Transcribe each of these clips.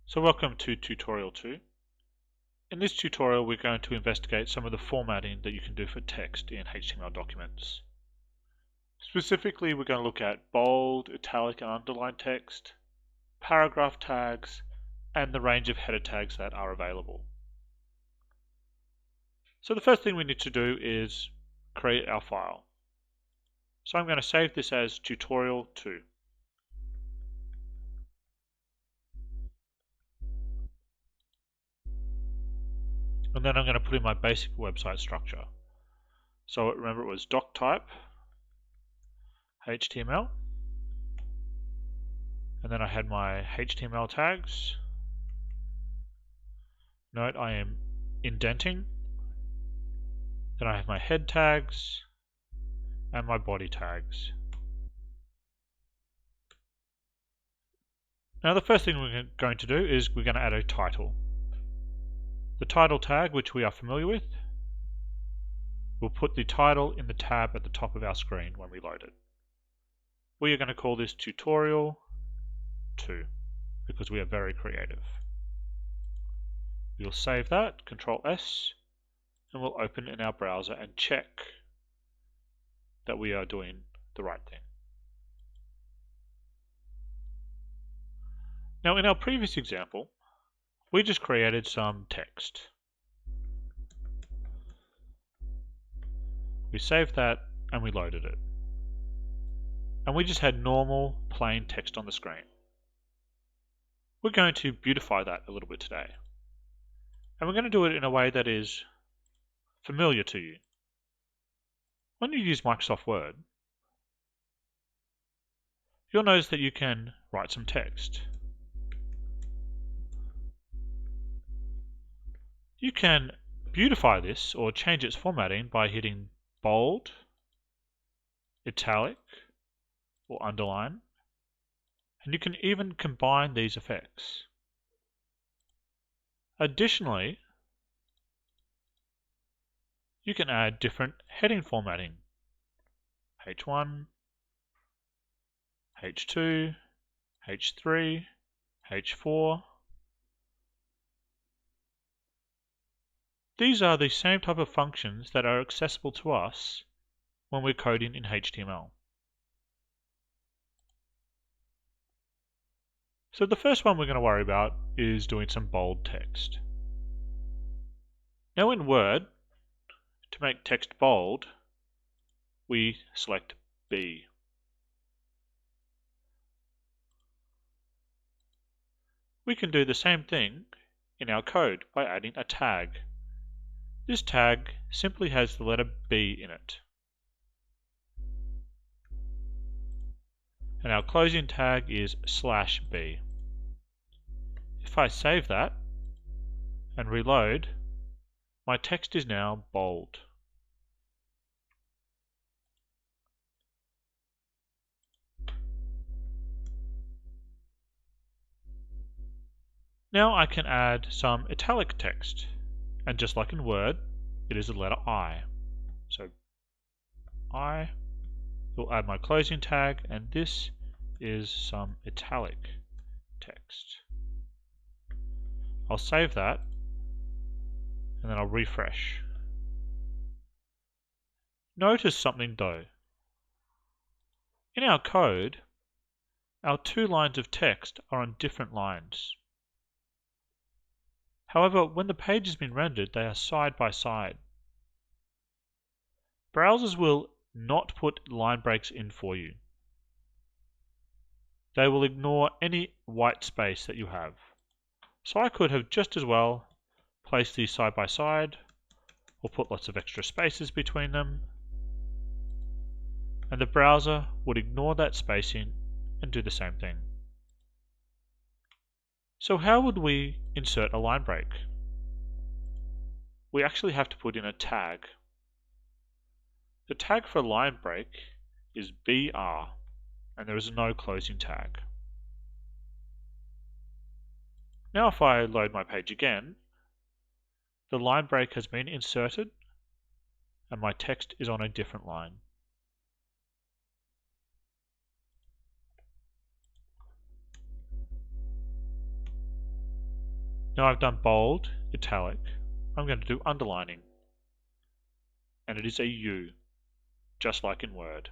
So welcome to tutorial 2. In this tutorial we're going to investigate some of the formatting that you can do for text in HTML documents. Specifically we're going to look at bold, italic and underline text, paragraph tags, and the range of header tags that are available. So the first thing we need to do is create our file. So I'm going to save this as tutorial 2. And then I'm going to put in my basic website structure. So remember it was doc type, HTML, and then I had my HTML tags. Note I am indenting. Then I have my head tags and my body tags. Now the first thing we're going to do is we're going to add a title. The title tag, which we are familiar with, we'll put the title in the tab at the top of our screen when we load it. We are going to call this tutorial 2 because we are very creative. We'll save that, Control S, and we'll open in our browser and check that we are doing the right thing. Now in our previous example, we just created some text. We saved that and we loaded it. And we just had normal plain text on the screen. We're going to beautify that a little bit today. And we're going to do it in a way that is familiar to you. When you use Microsoft Word, you'll notice that you can write some text. You can beautify this or change its formatting by hitting bold, italic, or underline, and you can even combine these effects. Additionally, you can add different heading formatting: H1, H2, H3, H4. These are the same type of functions that are accessible to us when we're coding in HTML. So the first one we're going to worry about is doing some bold text. Now in Word, to make text bold, we select B. We can do the same thing in our code by adding a tag. This tag simply has the letter B in it. And our closing tag is /B. If I save that and reload, my text is now bold. Now I can add some italic text, and just like in Word, it is the letter I. So I will add my closing tag, and this is some italic text. I'll save that and then I'll refresh. Notice something though. In our code, our two lines of text are on different lines. However, when the page has been rendered, they are side by side. Browsers will not put line breaks in for you. They will ignore any white space that you have. So I could have just as well placed these side by side, or put lots of extra spaces between them, and the browser would ignore that spacing and do the same thing. So how would we insert a line break? We actually have to put in a tag. The tag for line break is BR, and there is no closing tag. Now if I load my page again, the line break has been inserted and my text is on a different line. Now I've done bold, italic. I'm going to do underlining. And it is a U, just like in Word.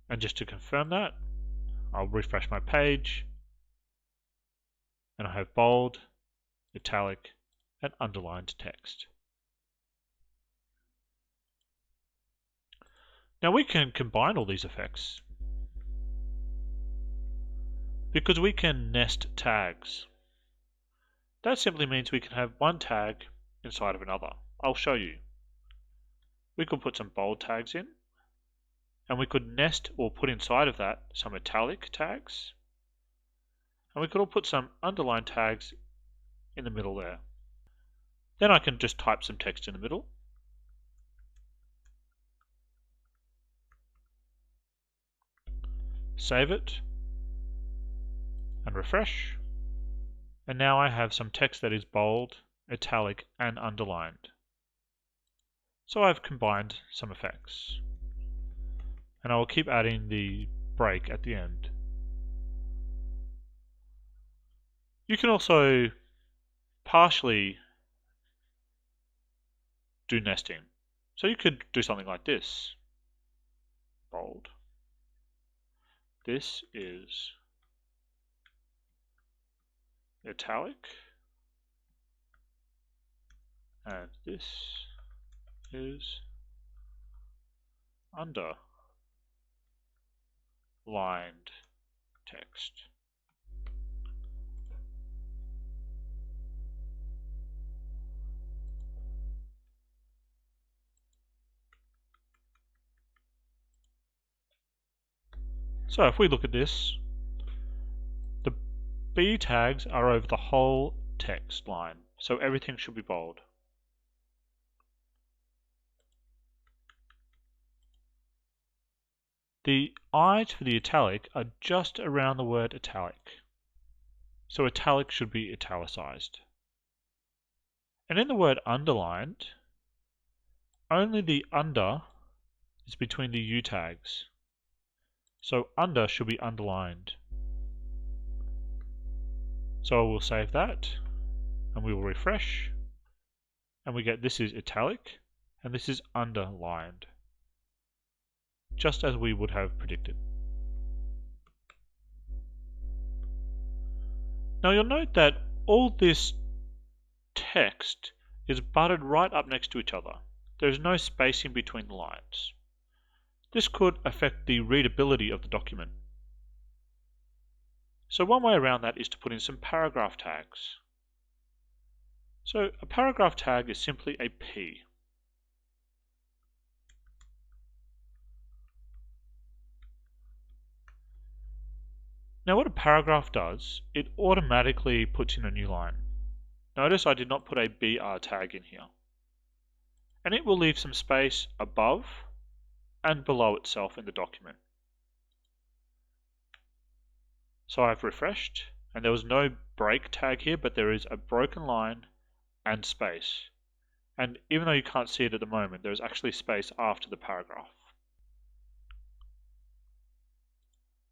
And just to confirm that, I'll refresh my page, and I have bold, italic, and underlined text. Now we can combine all these effects because we can nest tags. That simply means we can have one tag inside of another. I'll show you. We could put some bold tags in, and we could nest or put inside of that some italic tags, and we could all put some underline tags in the middle there. Then I can just type some text in the middle. Save it and refresh. And now I have some text that is bold, italic, and underlined. So I've combined some effects. And I will keep adding the break at the end. You can also partially do nesting. So you could do something like this. Bold. This is italic. And this is underlined text. So if we look at this, the B tags are over the whole text line, so everything should be bold. The I's for the italic are just around the word italic, so italic should be italicized. And in the word underlined, only the under is between the U tags, so under should be underlined. So I will save that, and we will refresh, and we get this is italic, and this is underlined, just as we would have predicted. Now you'll note that all this text is butted right up next to each other. There is no spacing between the lines. This could affect the readability of the document. So one way around that is to put in some paragraph tags. So a paragraph tag is simply a P. Now what a paragraph does, it automatically puts in a new line. Notice I did not put a BR tag in here. And it will leave some space above and below itself in the document. So I've refreshed, and there was no break tag here, but there is a broken line and space. And even though you can't see it at the moment, there is actually space after the paragraph.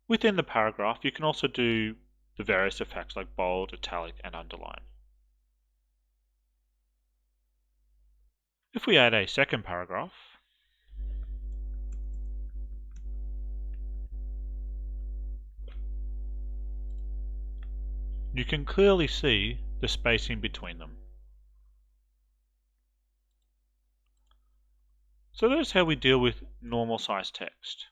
Within the paragraph, you can also do the various effects like bold, italic, and underline. If we add a second paragraph, you can clearly see the spacing between them. So that's how we deal with normal size text.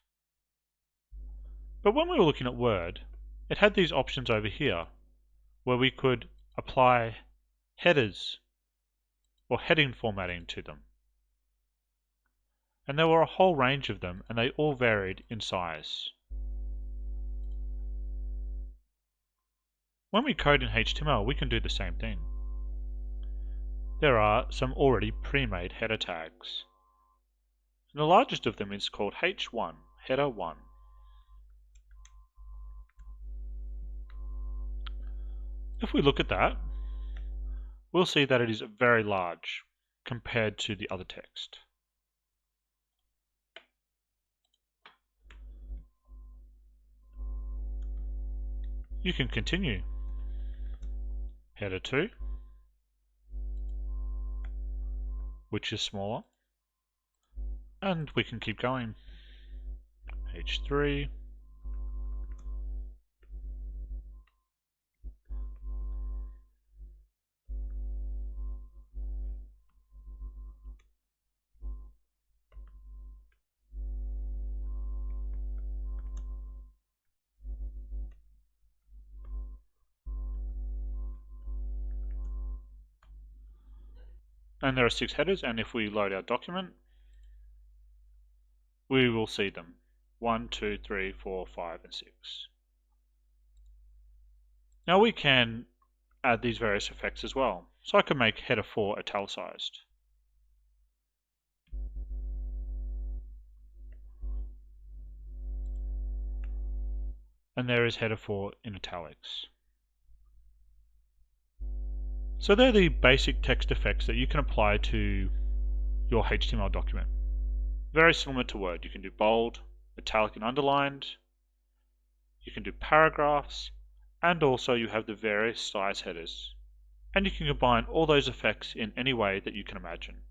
But when we were looking at Word, it had these options over here where we could apply headers or heading formatting to them. And there were a whole range of them, and they all varied in size. When we code in HTML, we can do the same thing. There are some already pre-made header tags. And the largest of them is called H1, header 1. If we look at that, we'll see that it is very large compared to the other text. You can continue. Header 2, which is smaller, and we can keep going. Page 3, and there are 6 headers, and if we load our document, we will see them. 1, 2, 3, 4, 5, and 6. Now we can add these various effects as well. So I can make header 4 italicized. And there is header 4 in italics. So they're the basic text effects that you can apply to your HTML document. Very similar to Word. You can do bold, italic and underlined. You can do paragraphs, and also you have the various size headers. And you can combine all those effects in any way that you can imagine.